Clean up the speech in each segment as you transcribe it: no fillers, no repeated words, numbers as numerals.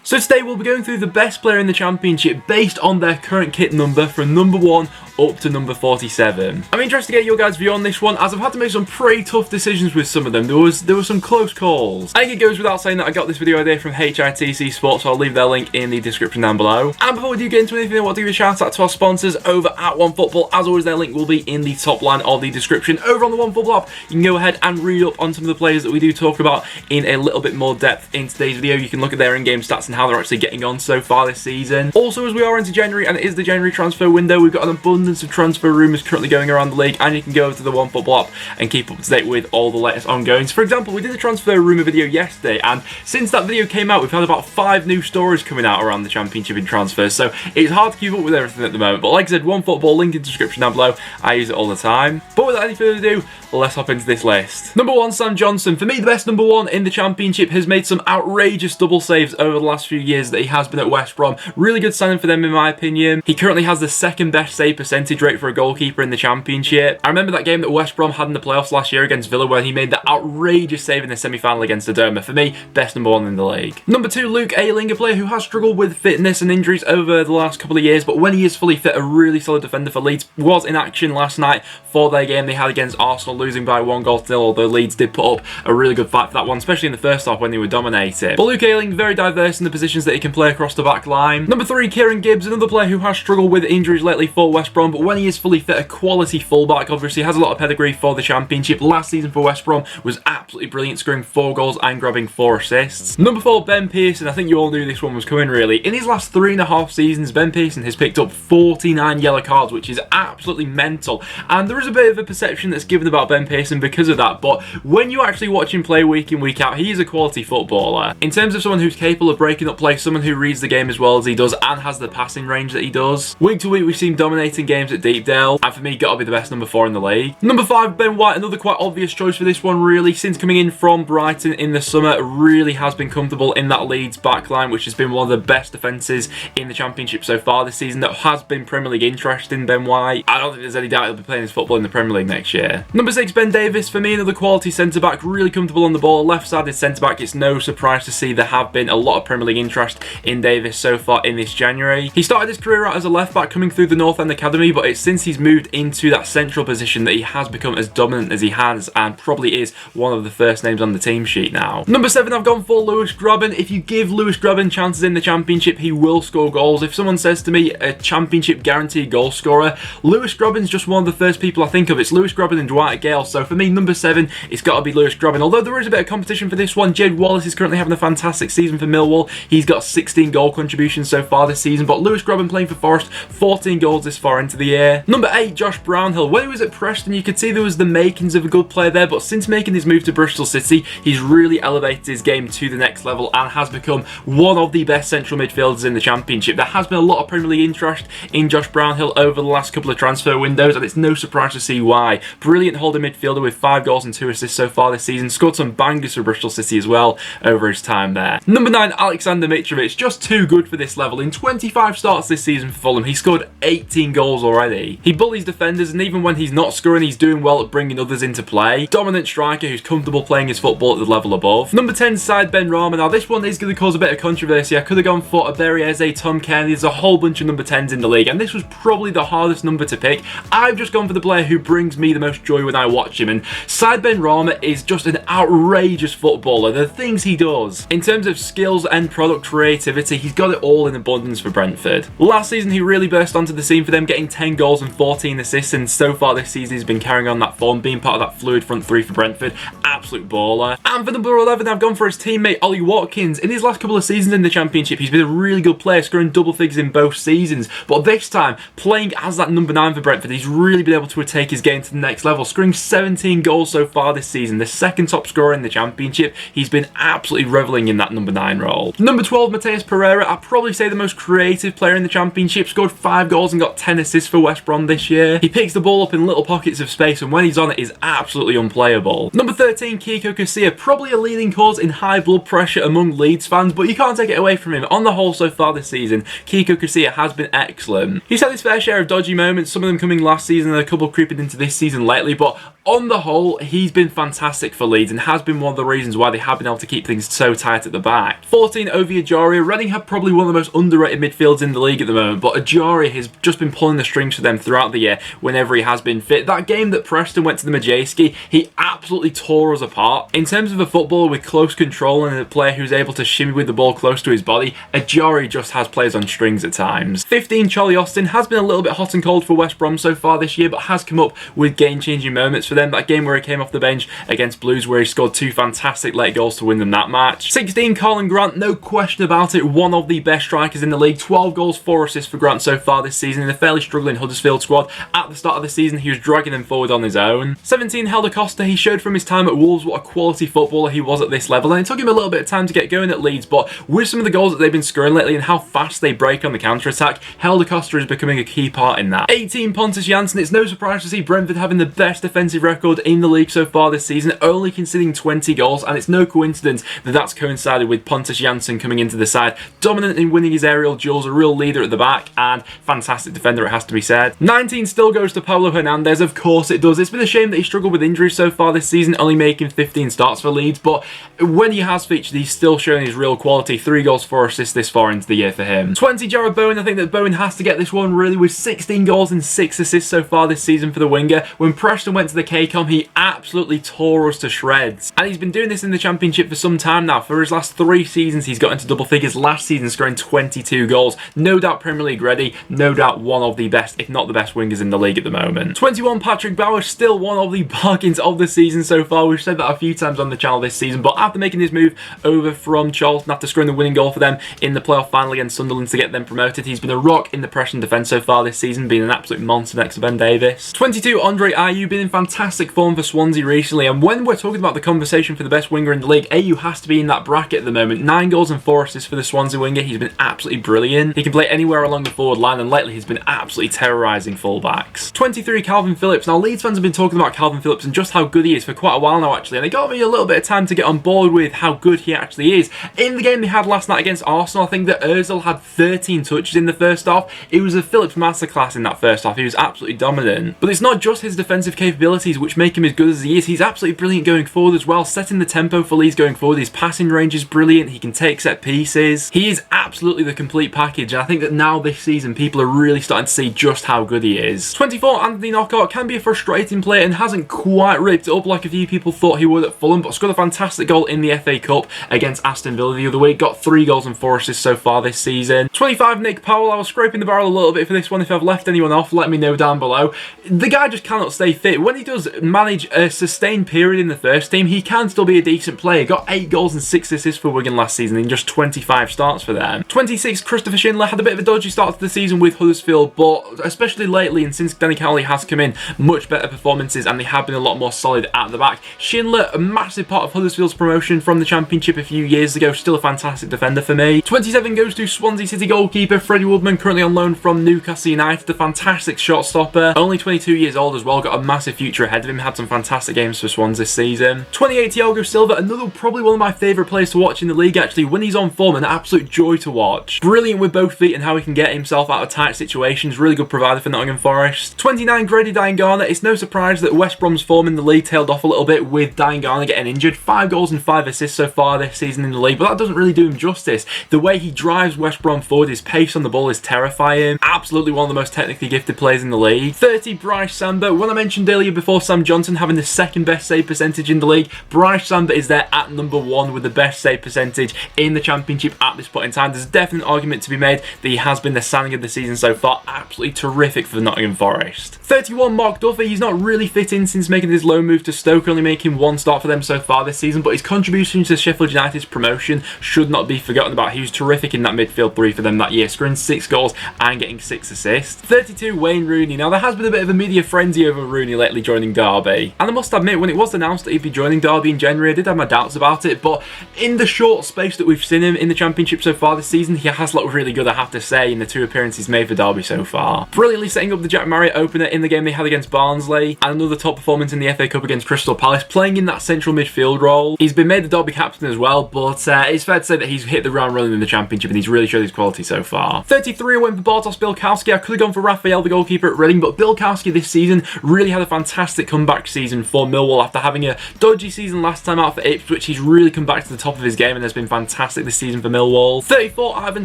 So today we'll be going through the best player in the championship based on their current kit number from number 1 up to number 47. I'm interested to get your guys' view on this one, as I've had to make some pretty tough decisions with some of them. There were some close calls. I think it goes without saying that I got this video idea from HITC Sports, so I'll leave their link in the description down below. And before we do get into anything, I want to give a shout out to our sponsors over at OneFootball. As always, their link will be in the top line of the description. Over on the OneFootball app, you can go ahead and read up on some of the players that we do talk about in a little bit more depth in today's video. You can look at their in-game stats and how they're actually getting on so far this season. Also, as we are into January and it is the January transfer window, we've got an abundance of transfer rumours currently going around the league, and you can go over to the OneFootball app and keep up to date with all the latest ongoings. For example, we did a transfer rumour video yesterday, and since that video came out, we've had about 5 new stories coming out around the championship in transfers, so it's hard to keep up with everything at the moment. But like I said, OneFootball, link in the description down below. I use it all the time. But without any further ado, let's hop into this list. Number 1, Sam Johnstone. For me, the best number 1 in the championship, has made some outrageous double saves over the last few years that he has been at West Brom. Really good signing for them in my opinion. He currently has the 2nd best save percentage rate for a goalkeeper in the championship. I remember that game that West Brom had in the playoffs last year against Villa where he made that outrageous save in the semi-final against Adoma. For me, best number 1 in the league. Number 2, Luke Ayling, a player who has struggled with fitness and injuries over the last couple of years, but when he is fully fit, a really solid defender for Leeds. Was in action last night for their game they had against Arsenal, losing by 1-0, although Leeds did put up a really good fight for that one, especially in the first half when they were dominated. But Luke Ayling, very diverse in the positions that he can play across the back line. Number 3, Kieran Gibbs, another player who has struggled with injuries lately for West Brom, but when he is fully fit, a quality fullback. Obviously has a lot of pedigree for the championship. Last season for West Brom was absolutely brilliant, scoring 4 goals and grabbing 4 assists. Number 4, Ben Pearson. I think you all knew this one was coming really. In his last 3.5 seasons, Ben Pearson has picked up 49 yellow cards, which is absolutely mental. And there is a bit of a perception that's given about Ben Pearson because of that, but when you actually watch him play week in, week out, he is a quality footballer. In terms of someone who's capable of breaking up play, someone who reads the game as well as he does and has the passing range that he does. Week to week, we've seen dominating games at Deepdale, and for me, got to be the best number 4 in the league. Number 5, Ben White, another quite obvious choice for this one really. Since coming in from Brighton in the summer, really has been comfortable in that Leeds backline, which has been one of the best defences in the championship so far this season. That has been Premier League interest in Ben White. I don't think there's any doubt he'll be playing his football in the Premier League next year. Number 6, Ben Davies. For me, another quality centre-back, really comfortable on the ball. Left-sided centre-back. It's no surprise to see there have been a lot of Premier League interest in Davies so far in this January. He started his career out as a left-back coming through the North End Academy, but it's since he's moved into that central position that he has become as dominant as he has, and probably is one of the first names on the team sheet now. Number 7, I've gone for Lewis Grabban. If you give Lewis Grabban chances in the championship, he will score goals. If someone says to me a championship guaranteed goal scorer, Lewis Grabban's just one of the first people I think of. It's Lewis Grabban and Dwight Gale. So for me, number 7, it's got to be Lewis Grabban. Although there is a bit of competition for this one, Jed Wallace is currently having a fantastic season for Millwall. He's got 16 goal contributions so far this season, but Lewis Grabban playing for Forest, 14 goals this far into the year. Number 8, Josh Brownhill. When he was at Preston, you could see there was the makings of a good player there, but since making his move to Bristol City, he's really elevated his game to the next level and has become one of the best central midfielders in the championship. There has been a lot of Premier League interest in Josh Brownhill over the last couple of transfer windows, and it's no surprise to see why. Brilliant holding midfielder with 5 goals and 2 assists so far this season. Scored some bangers for Bristol City as well over his time there. Number 9, Alexander Mitrovic. Just too good for this level. In 25 starts this season for Fulham, he scored 18 goals already. He bullies defenders, and even when he's not scoring, he's doing well at bringing others into play. Dominant striker who's comfortable playing his football at the level above. Number 10, Said Benrahma. Now this one is going to cause a bit of controversy. I could have gone for Aberieze, Tom Cairney. There's a whole bunch of number 10s in the league, and this was probably the hardest number to pick. I've just gone for the player who brings me the most joy when I watch him, and Said Benrahma is just an outrageous footballer. The things he does in terms of skills and product creativity, he's got it all in abundance for Brentford. Last season he really burst onto the scene for them, getting 10 goals and 14 assists, and so far this season he's been carrying on that form, being part of that fluid front 3 for Brentford. Absolute baller. And for number 11, I've gone for his teammate Ollie Watkins. In his last couple of seasons in the championship, he's been a really good player, scoring double figures in both seasons, but this time playing as that number 9 for Brentford, he's really been able to take his game to the next level, scoring 17 goals so far this season, the 2nd top scorer in the championship. He's been absolutely reveling in that number 9 role. Number 12, Mateus Pereira. I'd probably say the most creative player in the championship, scored 5 goals and got 10 assists for West Brom this year. He picks the ball up in little pockets of space, and when he's on it is absolutely unplayable. Number 13, Kiko Casilla, probably a leading cause in high blood pressure among Leeds fans, but you can't take it away from him. On the whole so far this season, Kiko Casilla has been excellent. He's had his fair share of dodgy moments, some of them coming last season and a couple creeping into this season lately, but on the whole, he's been fantastic for Leeds and has been one of the reasons why they have been able to keep things so tight at the back. 14, Ovie Ejaria. Reading have probably one of the most underrated midfields in the league at the moment, but Ejaria has just been pulling the strings for them throughout the year whenever he has been fit. That game that Preston went to the Madejski, he absolutely tore us apart. In terms of a footballer with close control and a player who's able to shimmy with the ball close to his body, Ejaria just has players on strings at times. 15, Charlie Austin has been a little bit hot and cold for West Brom so far this year, but has come up with game-changing moments for them. That game where he came off the bench against Blues where he scored 2 fantastic late goals to win them that match. 16, Colin Grant, no question about it, one of the best strikers in the league. 12 goals, 4 assists for Grant so far this season in a fairly struggling Huddersfield squad. At the start of the season, he was dragging them forward on his own. 17, Helder Costa, he showed from his time at Wolves what a quality footballer he was at this level, and it took him a little bit of time to get going at Leeds, but with some of the goals that they've been scoring lately and how fast they break on the counter-attack, Helder Costa is becoming a key part in that. 18, Pontus Jansson, it's no surprise to see Brentford having the best defensive record in the league so far this season, only conceding 20 goals, and it's no coincidence that that's coincided with Pontus Jansson coming into the side, dominant in winning his aerial duels, a real leader at the back, and fantastic defender, it has to be said. 19 still goes to Paulo Hernandez, of course it does. It's been a shame that he struggled with injuries so far this season, only making 15 starts for Leeds, but when he has featured, he's still showing his real quality. 3 goals, 4 assists this far into the year for him. 20, Jarrod Bowen, I think that Bowen has to get this one really, with 16 goals and 6 assists so far this season for the winger. When Preston went to the KCOM, he absolutely tore us to shreds, and he's been doing this in the Championship for some time now. For his last 3 seasons, he's got into double figures. Last season, scoring 22 goals. No doubt Premier League ready, no doubt one of the best, if not the best wingers in the league at the moment. 21, Patrick Bauer, still one of the bargains of the season so far. We've said that a few times on the channel this season, but after making his move over from Charlton, after scoring the winning goal for them in the playoff final against Sunderland to get them promoted, he's been a rock in the Preston defence so far this season, being an absolute monster next to Ben Davies. 22, Andre Ayew, been in fantastic form for Swansea recently, and when we're talking about the conversation for the best winger in the league, Ayew has to be in that bracket at the moment. 9 goals and 4 assists for the Swansea winger. He's been absolutely brilliant. He can play anywhere along the forward line, and lately he's been absolutely terrorising fullbacks. 23, Calvin Phillips. Now, Leeds fans have been talking about Calvin Phillips and just how good he is for quite a while now, actually, and it got me a little bit of time to get on board with how good he actually is. In the game they had last night against Arsenal, I think that Ozil had 13 touches in the first half. It was a Phillips masterclass in that first half. He was absolutely dominant. But it's not just his defensive capabilities which make him as good as he is. He's absolutely brilliant going forward as well, setting the tempo for Leeds going forward. His passing range is brilliant. He can take set pieces. He is absolutely the complete package, and I think that now this season people are really starting to see just how good he is. 24, Anthony Knockaert can be a frustrating player and hasn't quite ripped it up like a few people thought he would at Fulham, but scored a fantastic goal in the FA Cup against Aston Villa the other week. Got 3 goals and 4 assists so far this season. 25, Nick Powell. I was scraping the barrel a little bit for this one. If I've left anyone off, let me know down below. The guy just cannot stay fit. When he does manage a sustained period in the first team, he can still be a decent player. Got 8 goals and 6 assists for Wigan last season in just 25 starts for them. 26, Christopher Schindler had a bit of a dodgy start to the season with Huddersfield, but especially lately and since Danny Cowley has come in, much better performances, and they have been a lot more solid at the back. Schindler, a massive part of Huddersfield's promotion from the Championship a few years ago, still a fantastic defender for me. 27 goes to Swansea City goalkeeper Freddie Woodman, currently on loan from Newcastle United, a fantastic shot stopper. Only 22 years old as well, got a massive future ahead of him, had some fantastic games for Swans this season. 28, Thiago Silva, another probably one of my favourite players to watch in the league actually. When he's on form, an absolute joy to watch. Brilliant with both feet and how he can get himself out of tight situations, really good provider for Nottingham Forest. 29, Grady Diangana. It's no surprise that West Brom's form in the league tailed off a little bit with Diangana getting injured. 5 goals and 5 assists so far this season in the league, but that doesn't really do him justice. The way he drives West Brom forward, his pace on the ball is terrifying. Absolutely one of the most technically gifted players in the league. 30, Bryce Samba. When I mentioned earlier before Sam Johnson having the 2nd best save percentage in the league, Bryce Samba is there at number 1 with the best save percentage in the Championship at this point in time. There's a definite argument to be made that he has been the signing of the season so far. Absolutely terrific for Nottingham Forest. 31, Mark Duffy. He's not really fit in since making his loan move to Stoke, only making 1 start for them so far this season, but his contribution to Sheffield United's promotion should not be forgotten about. He was terrific in that midfield 3 for them that year, scoring 6 goals and getting 6 assists. 32, Wayne Rooney. Now, there has been a bit of a media frenzy over Rooney lately joining Derby, and I must admit, when it was announced that he'd be joining Derby in January, I did have my doubts about it, but in the short space that we've seen him in the Championship so far this season, he has looked really good, I have to say, in the 2 appearances made for Derby so far. Brilliantly setting up the Jack Marriott opener in the game they had against Barnsley, and another top performance in the FA Cup against Crystal Palace, playing in that central midfield role. He's been made the Derby captain as well, but it's fair to say that he's hit the ground running in the Championship and he's really showed his quality so far. 33, I went for Bartosz Bilkowski. I could have gone for Raphael, the goalkeeper at Reading, but Bilkowski this season really had a fantastic fantastic comeback season for Millwall after having a dodgy season last time out for Ipswich. He's really come back to the top of his game and has been fantastic this season for Millwall. 34, Ivan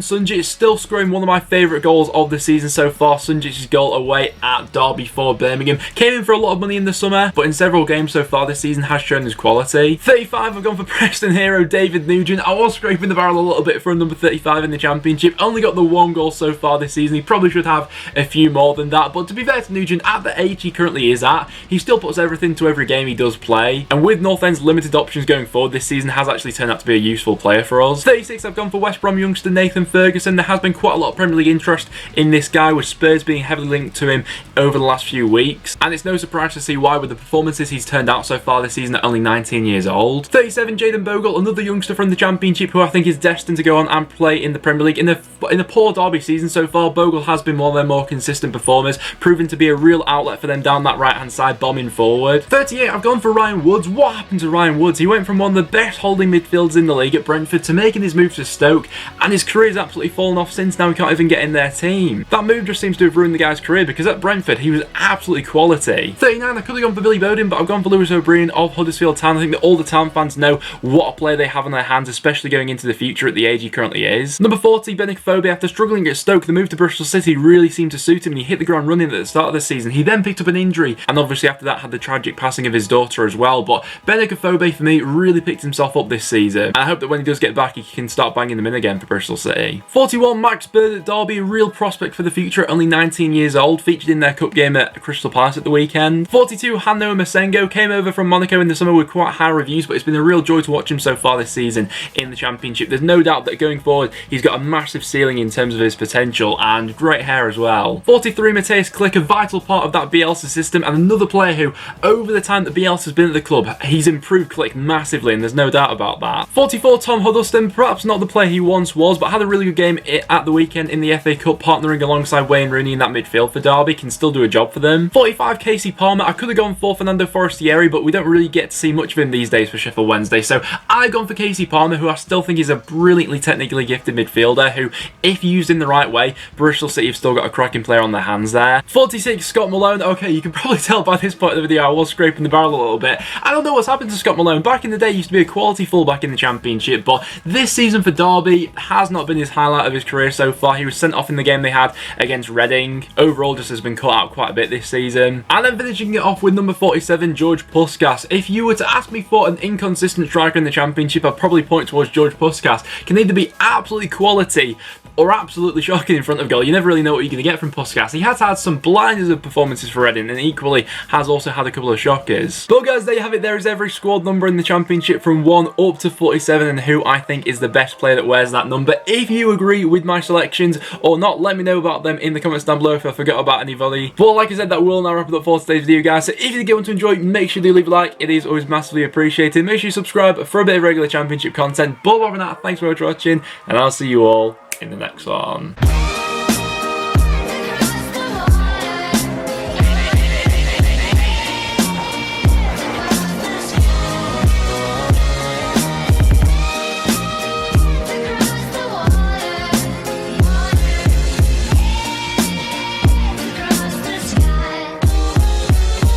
Sunjic still scoring one of my favourite goals of the season so far. Sunjic's goal away at Derby for Birmingham came in for a lot of money in the summer, but in several games so far this season has shown his quality. 35, I've gone for Preston hero David Nugent. I was scraping the barrel a little bit for a number 35 in the Championship. Only got the one goal so far this season. He probably should have a few more than that, but to be fair to Nugent, at the age he currently is at, he still puts everything to every game he does play, and with North End's limited options going forward this season has actually turned out to be a useful player for us. 36, I've gone for West Brom youngster Nathan Ferguson. There has been quite a lot of Premier League interest in this guy, with Spurs being heavily linked to him over the last few weeks, and it's no surprise to see why with the performances he's turned out so far this season at only 19 years old. 37, Jayden Bogle, another youngster from the Championship who I think is destined to go on and play in the Premier League. In the poor Derby season so far, Bogle has been one of their more consistent performers, proving to be a real outlet for them down that right hand side, bombing forward. 38, I've gone for Ryan Woods. What happened to Ryan Woods? He went from one of the best holding midfielders in the league at Brentford to making his move to Stoke, and his career's absolutely fallen off since. Now he can't even get in their team. That move just seems to have ruined the guy's career, because at Brentford he was absolutely quality. 39, I could have gone for Billy Bowden, but I've gone for Lewis O'Brien of Huddersfield Town. I think that all the Town fans know what a player they have on their hands, especially going into the future at the age he currently is. Number 40, Benik Afobe. After struggling at Stoke, the move to Bristol City really seemed to suit him and he hit the ground running at the start of the season. He then picked up an injury, and obviously after that had the tragic passing of his daughter as well, but Benik Afobe for me really picked himself up this season, and I hope that when he does get back he can start banging them in again for Bristol City. 41, Max Bird at Derby, a real prospect for the future at only 19 years old, featured in their cup game at Crystal Palace at the weekend. 42, Hanno Masengo, came over from Monaco in the summer with quite high reviews, but it's been a real joy to watch him so far this season in the Championship. There's no doubt that going forward he's got a massive ceiling in terms of his potential, and great hair as well. 43, Mateusz Klich, a vital part of that Bielsa system, and another player who, over the time that Bielsa's been at the club, he's improved Klich massively, and there's no doubt about that. 44, Tom Huddleston, perhaps not the player he once was, but had a really good game at the weekend in the FA Cup, partnering alongside Wayne Rooney in that midfield for Derby, can still do a job for them. 45, Casey Palmer, I could have gone for Fernando Forestieri, but we don't really get to see much of him these days for Sheffield Wednesday, so I've gone for Casey Palmer, who I still think is a brilliantly technically gifted midfielder, who, if used in the right way, Bristol City have still got a cracking player on their hands there. 46, Scott Malone. Okay, you can probably tell by this point of the video I was scraping the barrel a little bit. I don't know what's happened to Scott Malone. Back in the day he used to be a quality fullback in the Championship, but this season for Derby has not been his highlight of his career so far. He was sent off in the game they had against Reading. Overall just has been cut out quite a bit this season. And then finishing it off with number 47, George Puskas. If you were to ask me for an inconsistent striker in the Championship, I'd probably point towards George Puskas. Can either be absolutely quality or absolutely shocking in front of goal. You never really know what you're going to get from Puskas. He has had some blinders of performances for Reading, and equally has also had a couple of shockers. But guys, there you have it. There is every squad number in the Championship from 1 up to 47, and who I think is the best player that wears that number. If you agree with my selections or not, let me know about them in the comments down below if I forgot about anybody. But like I said, that will now wrap it up for today's video, guys. So if you did get one to enjoy, make sure you leave a like. It is always massively appreciated. Make sure you subscribe for a bit of regular Championship content. But other than that, thanks very much for watching, and I'll see you all in the next one.